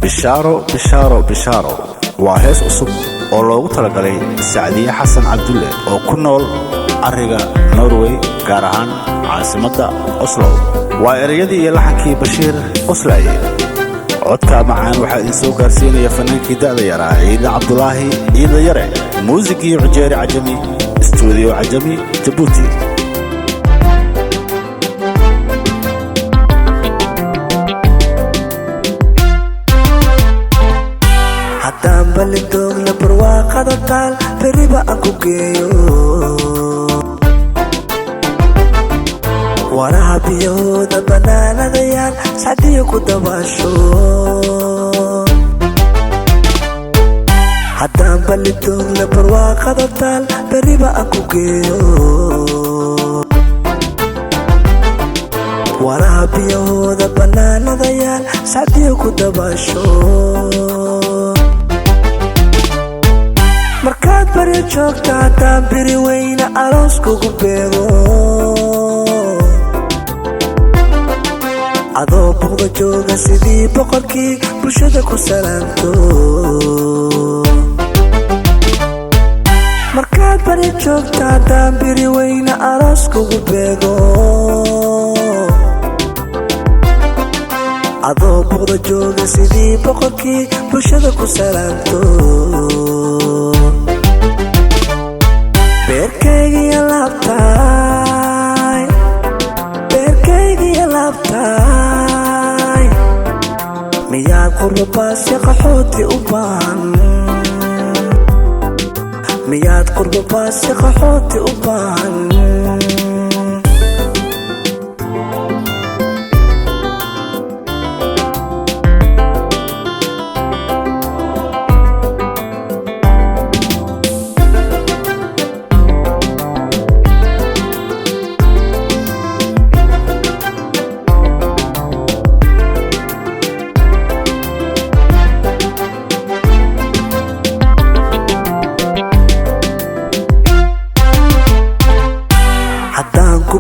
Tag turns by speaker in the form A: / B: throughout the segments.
A: بشارو بشارو بشارو وهيس عصب oo loogu talagalay Saadiya Xasan Cabdulle oo ku nool ariga Norway gaar ahaan caasimadda Oslo waa erayadii iyo laxankii Bashiir Qoslaaye codka macaan waxa uu soo gaarsiinaya fanaankii da'da yaraa Ciida Cabdullaahi Ciida Yare muusigii Ujeeri Cajami studio Cajami Djibouti
B: balidog la barwaaqada taal beriba aan ku geeyo waraha biyooda banaanadayaan sacdiyo ku dabaasho haddaan balidog la barwaaqada taal beriba aan ku geeyo waraha biyooda banaanadayaan sacdiyo ku dabaasho markaad bari joogta haddaan biri weyna aroos kugu beego adoo buqda jooga sidii boqorkii bulshada ku salaamto markaad bari joogta haddaan biri weyna aroos kugu beego adoo buqda jooga sidii boqorkii bulshada ku salaamto beerkaygiya laabtaay miyaad qurbabaasya qaxooti u baahan miyaad qurbabaasya qaxooti u baahan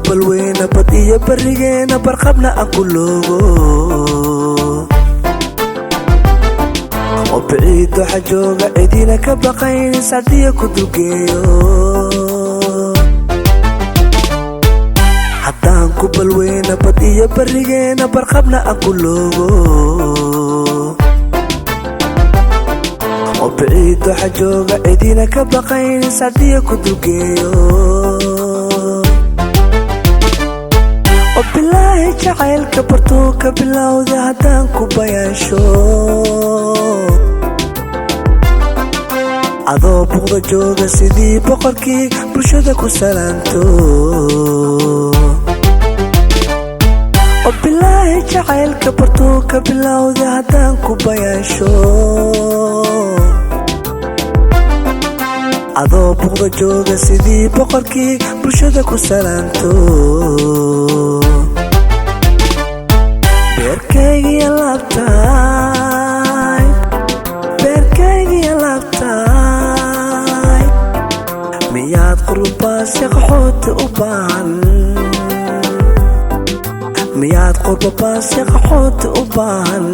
B: balweyna bad iyo barigeena barqabna aan ku loogo oo biciido xajooga cidina ka baqayn sacdiya ku dugeeyo haddaan ku balweyna bad iyo barigeena barqabna aan ku loogo oo biciido xajooga cidina ka baqayn sacdiya ku dugeeyo وبالله جعلك برتوك بالله هدان كوباياشو adoo buqda jooga sidii boqorkii bulshada ku salaamto وبالله جعلك برتوك بالله هدان كوباياشو adoo buqda jooga sidii boqorkii bulshada ku salaamto beerkaygiya laabtaay miyaad qurbabaasya qaxooti u baahan miyaad qurbabaasya qaxooti u baahan